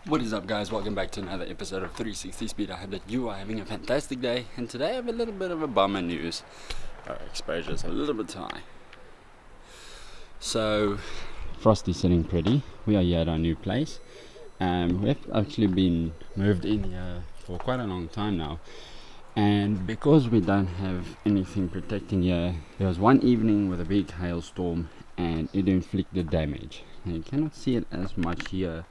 What is up, guys? Welcome back to another episode of 360 Speed. I hope that you are having a fantastic day, and today I have a little bit of a bummer news. Our exposure is a little bit high. So, Frosty's sitting pretty. We are here at our new place. We've actually been moved in here for quite a long time now, and because we don't have anything protecting here, there was one evening with a big hailstorm and it inflicted damage. And you cannot see it as much here.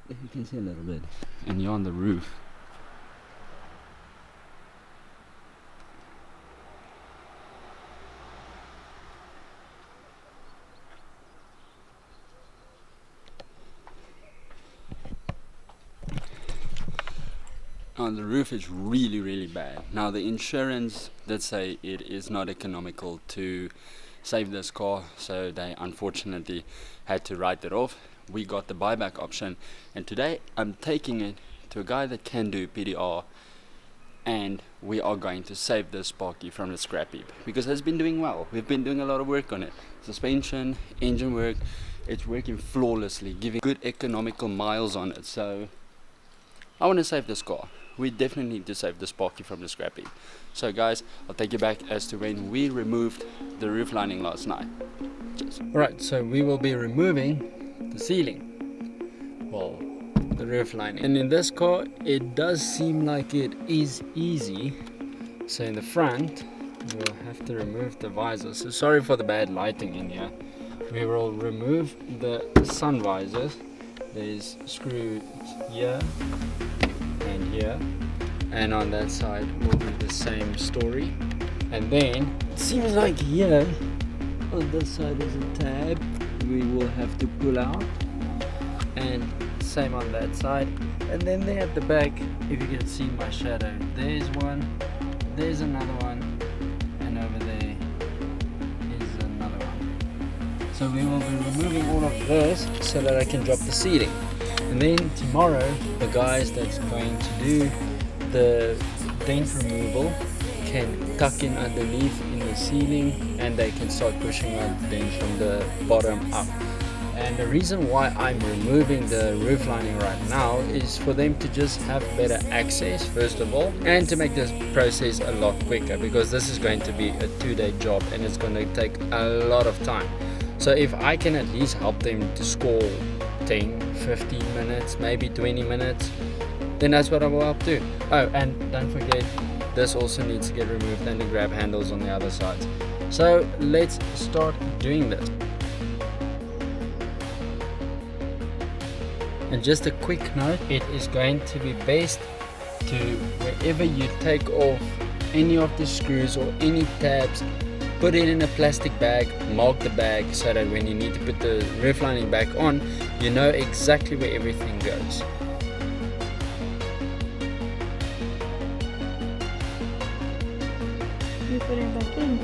You can see a little bit, and you're on the roof. On the roof is really bad. Now the insurance did say it is not economical to save this car, so they unfortunately had to write it off. We got the buyback option, and today I'm taking it to a guy that can do PDR, and we are going to save this Sparky from the scrap heap because it's been doing well. We've been doing a lot of work on it, suspension, engine work. It's working flawlessly, giving good economical miles on it. So I want to save this car. We definitely need to save the Sparky from the scrap heap. So guys, I'll take you back as to when we removed the roof lining last night. Alright, so we will be removing the ceiling, well, the roof lining, and in this car it does seem like it is easy. So in the front we'll have to remove the visor. So sorry for the bad lighting in here. We will remove the sun visors. There's screws here and here, and on that side will be the same story. And then it seems like here on this side is a tab we will have to pull out, and same on that side. And then there at the back, if you can see my shadow, there's one, there's another one, and over there is another one. So we will be removing all of this so that I can drop the ceiling. And then tomorrow the guys that's going to do the dent removal can tuck in underneath in the ceiling, and they can start pushing out the dents from the bottom up. And the reason why I'm removing the roof lining right now is for them to just have better access, first of all, and to make this process a lot quicker, because this is going to be a 2-day job and it's going to take a lot of time. So if I can at least help them to score 10, 15 minutes, maybe 20 minutes, then that's what I will help do. Oh, and don't forget, this also needs to get removed, and the grab handles on the other sides. So let's start doing this. And just a quick note, it is going to be best to, wherever you take off any of the screws or any tabs, put it in a plastic bag, mark the bag, so that when you need to put the roof lining back on, you know exactly where everything goes. You put it back in?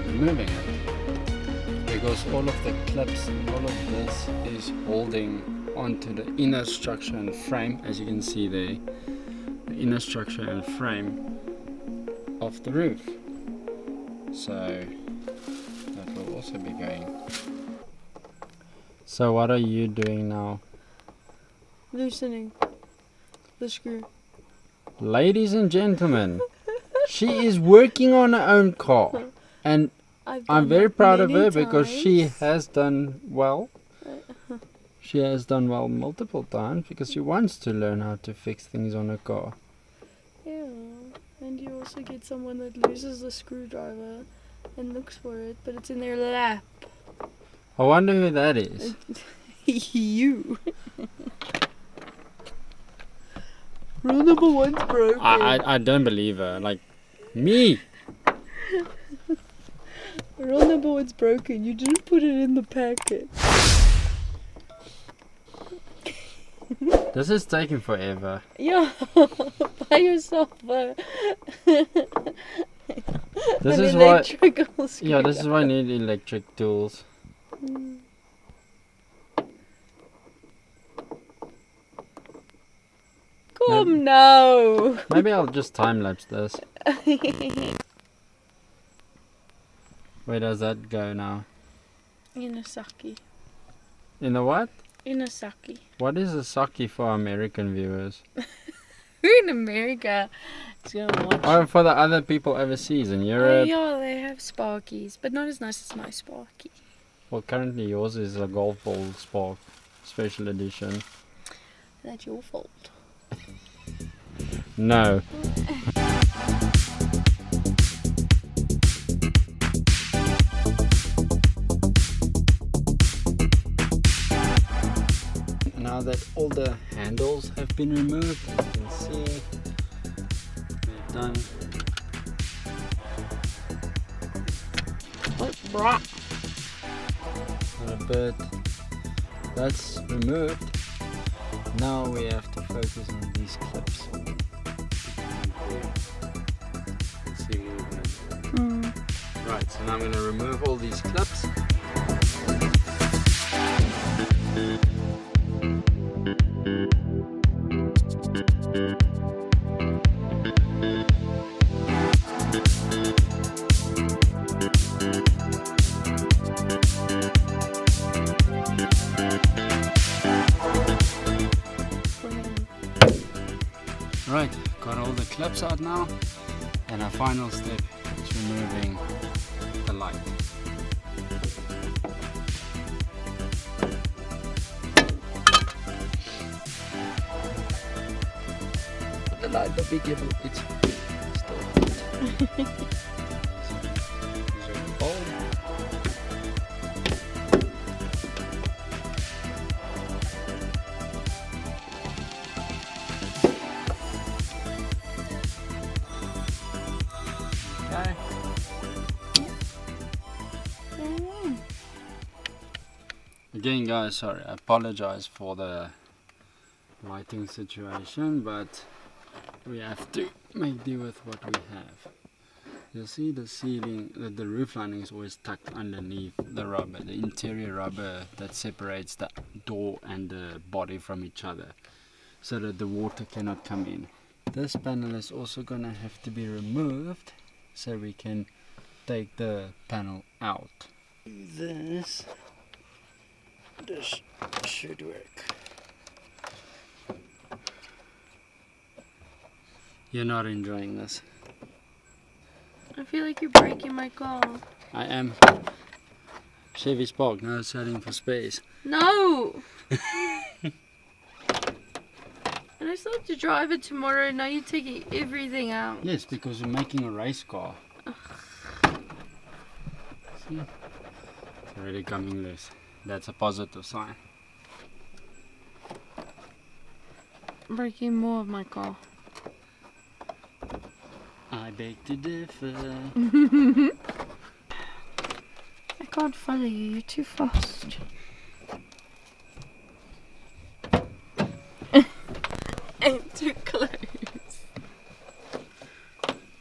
Removing it, because all of the clips and all of this is holding onto the inner structure and frame, as you can see there, the inner structure and frame of the roof. So that will also be going. So what are you doing now? Loosening the screw. Ladies and gentlemen, she is working on her own car, and I'm very proud of her because she has done well. She has done well multiple times because she wants to learn how to fix things on her car. Yeah, and you also get someone that loses the screwdriver and looks for it, but it's in their lap. I wonder who that is. You. Rule number one's broken. I don't believe her. Like, me. Rule number one's broken. You didn't put it in the packet. This is taking forever. Yeah, by yourself. This An is why. electrical Yeah, this is why I need electric tools. Come now. Maybe I'll just time lapse this. Where does that go now? In a sake. In a what? In a sake. What is a sake for American viewers? Who in America is gonna watch? Oh, for the other people overseas in Oh Europe. yeah, they have Sparkies, but not as nice as my Sparky. Well, currently yours is a golf ball Spark special edition. That's your fault. No. Now that all the handles have been removed, as you can see, we're done. Oh, brah. A bit. That's removed. Now we have to focus on these clips. See movement. Right, so now I'm going to remove all these clips. Right, got all the clips out now, and our final step is removing the light. The light, but be careful, it's still hot. So, bulb. Okay. Again, guys, sorry, I apologize for the lighting situation, but we have to make do with what we have. You'll see the ceiling, the roof lining is always tucked underneath the rubber, the interior rubber that separates the door and the body from each other, so that the water cannot come in. This panel is also gonna have to be removed so we can take the panel out. This should work. You're not enjoying this. I feel like you're breaking my car. I am. Chevy Spark, now selling for space. No! And I still have to drive it tomorrow, now you're taking everything out. Yes, because we're making a race car. See? It's already coming loose. That's a positive sign. I'm breaking more of my car. I beg to differ. I can't follow you, you're too fast. I'm too close.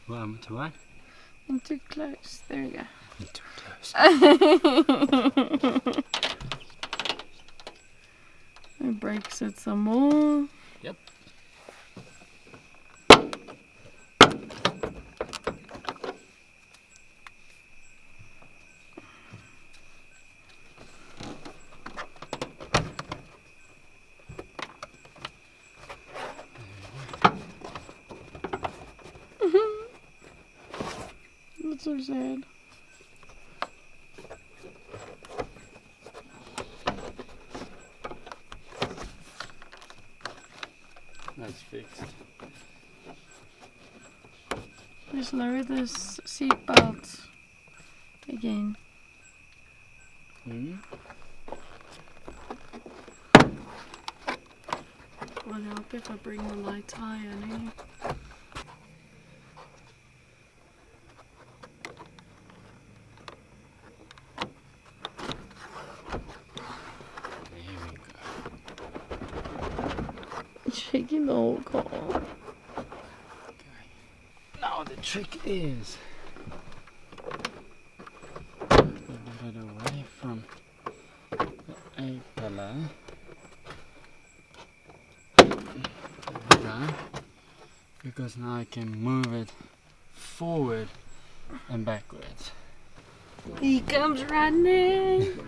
Well, I'm too what? I'm too close. There we go. I'm too close. I brakes it some more. Yep. That's so sad. That's fixed. Just lower this seat belt again. Hmm? Will help if I bring the lights higher, no? There we go. Shaking the whole car. Okay. Now the trick is get it away from the A pillar. Because now I can move it forward and backwards. He comes running.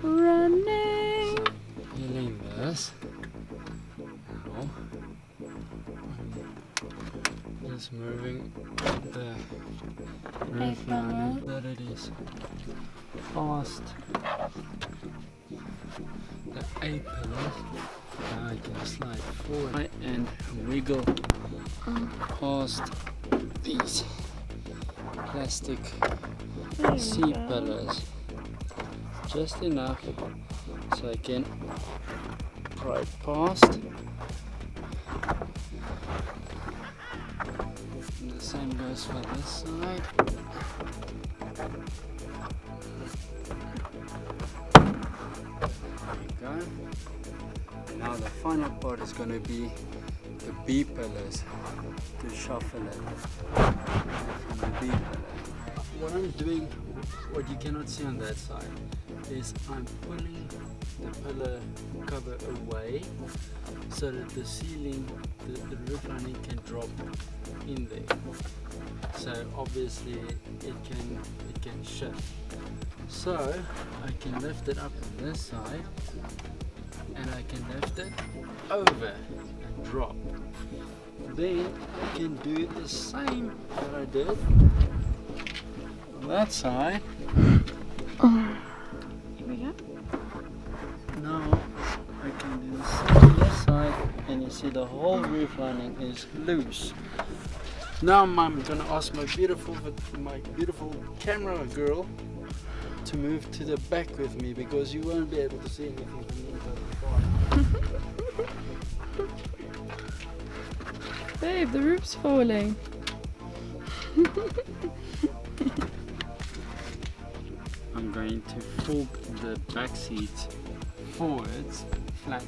Running. So, healing this. Now, just moving the roof line that it is past the A pillars. Now I can slide forward and wiggle past these plastic C pillars just enough so I can pry past. And the same goes for this side. There you go. And now the final part is going to be the B pillars to shuffle it from the B pillar. What I'm doing, what you cannot see on that side, is I'm pulling the pillar cover away so that the ceiling, the roof lining can drop in there. So obviously it can shift. So I can lift it up on this side and I can lift it over and drop. Then I can do the same that I did on that side. Here we go. Now I can do the same on this side, and you see the whole roof lining is loose. Now I'm gonna ask my beautiful camera girl to move to the back with me because you won't be able to see anything from the inside of the car. Babe, the roof's falling. I'm going to fork the back seat forwards flat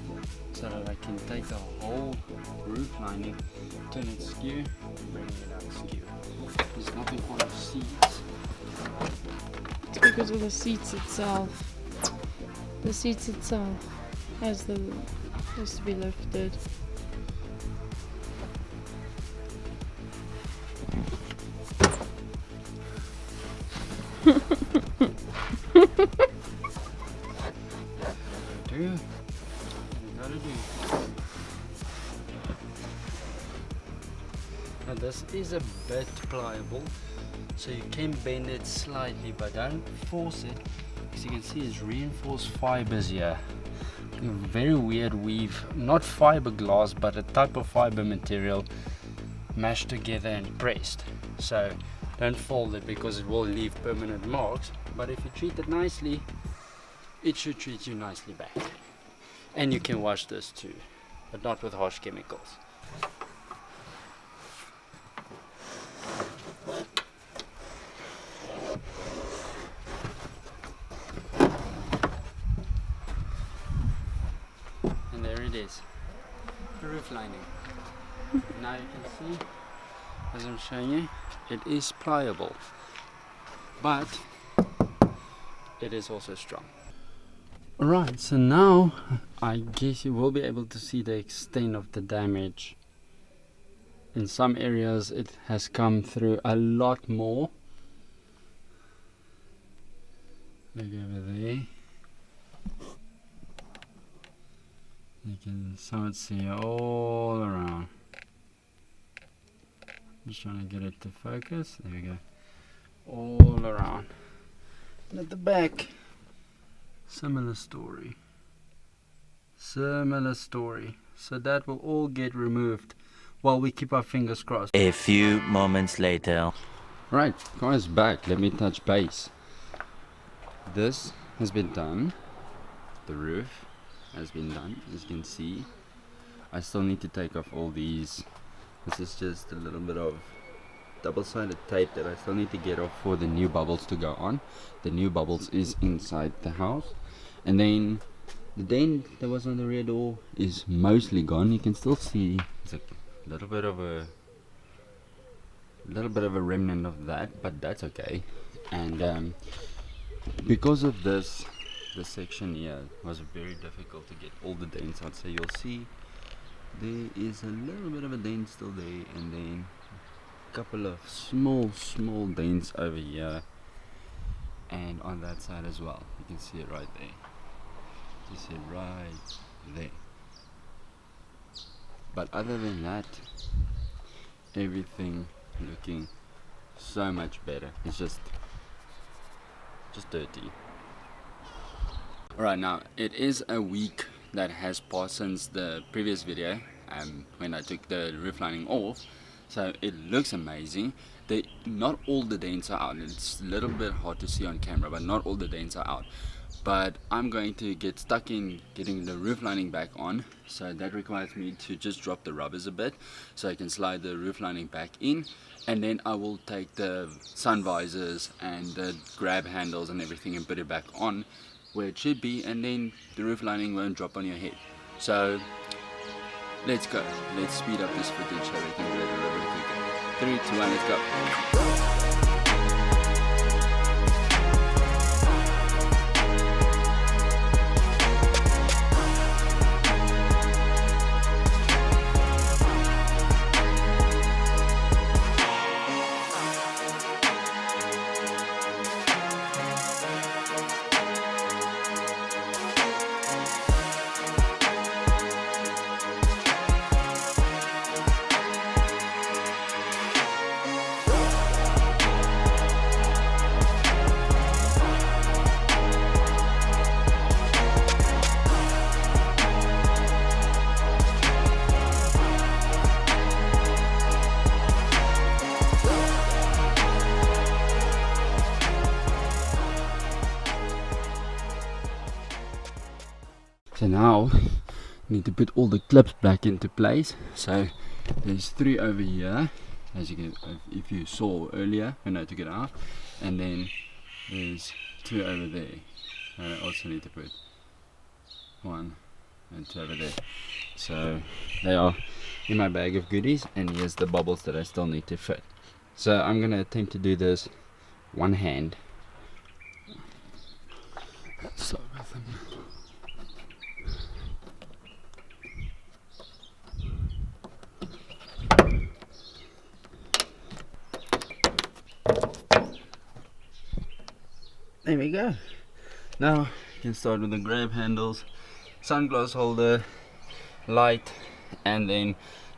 so that I can take the whole roof lining, turn it skew, bring it out skew. There's nothing on the seats. It's because of the seats itself. The seats itself has to be lifted. You gotta do. Now this is a bit pliable, so you can bend it slightly, but don't force it. As you can see, it's reinforced fibers here. A very weird weave, not fiberglass, but a type of fiber material mashed together and pressed. So don't fold it because it will leave permanent marks. But if you treat it nicely, it should treat you nicely back. And you can wash this too, but not with harsh chemicals. And there it is, the roof lining. Now you can see, as I'm showing you, it is pliable, but it is also strong. Alright, so now I guess you will be able to see the extent of the damage. In some areas it has come through a lot more. Look over there. You can somewhat see all around. Just trying to get it to focus. There we go. All around. And at the back, similar story. Similar story. So that will all get removed while we keep our fingers crossed. A few moments later. Right, car is back. Let me touch base. This has been done. The roof has been done, as you can see. I still need to take off all these. This is just a little bit of double-sided tape that I still need to get off for the new bubbles to go on. The new bubbles is inside the house. And then the dent that was on the rear door is mostly gone. You can still see it's a little bit of a remnant of that, but that's okay. And because of this section here was very difficult to get all the dents out. So you'll see there is a little bit of a dent still there, and then a couple of small dents over here and on that side as well. You can see it right there. You see right there. But other than that, everything looking so much better. It's just dirty. Alright, now it is a week that has passed since the previous video when I took the roof lining off, so it looks amazing. Not all the dents are out. It's a little bit hard to see on camera, but not all the dents are out. But I'm going to get stuck in getting the roof lining back on, so that requires me to just drop the rubbers a bit so I can slide the roof lining back in, and then I will take the sun visors and the grab handles and everything and put it back on where it should be, and then the roof lining won't drop on your head. So let's go. Let's speed up this footage so we can do it a little bit quicker. 3, 2, 1, let's go. So now I need to put all the clips back into place. So there's 3 over here, as you can, if you saw earlier when I took it out, and then there's 2 over there. I also need to put 1 and 2 over there. So they are in my bag of goodies, and here's the bubbles that I still need to fit. So I'm gonna attempt to do this one hand. Let's start with them. There we go. Now you can start with the grab handles, sunglass holder, light, and then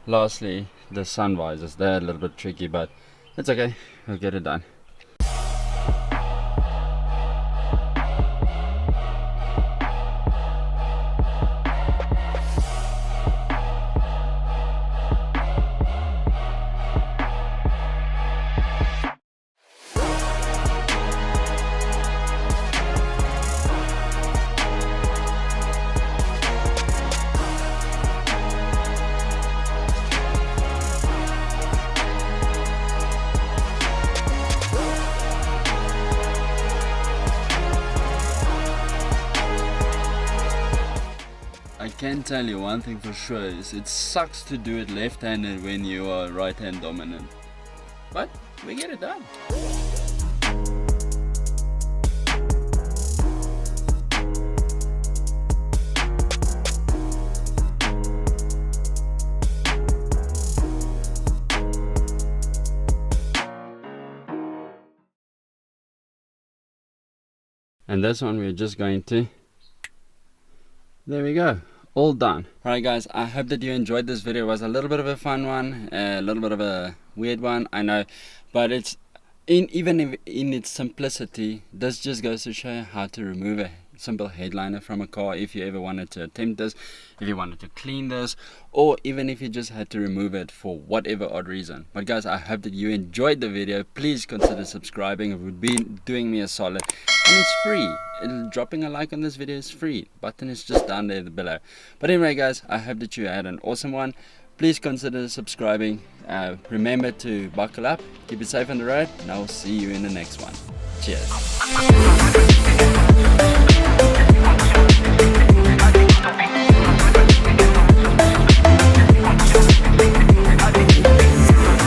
lastly the sun visors. They're a little bit tricky, but it's okay, we'll get it done. I can tell you one thing for sure is it sucks to do it left-handed when you are right-hand dominant, but we get it done. And this one we're just going to, there we go, all done. Alright guys, I hope that you enjoyed this video. It was a little bit of a fun one, a little bit of a weird one, I know, but it's even in its simplicity, this just goes to show you how to remove a simple headliner from a car if you ever wanted to attempt this, if you wanted to clean this, or even if you just had to remove it for whatever odd reason. But guys, I hope that you enjoyed the video. Please consider subscribing. It would be doing me a solid, and it's free. Dropping a like on this video is free. Button is just down there below. But anyway guys, I hope that you had an awesome one. Please consider subscribing. Remember to buckle up, keep it safe on the road, and I will see you in the next one. Cheers.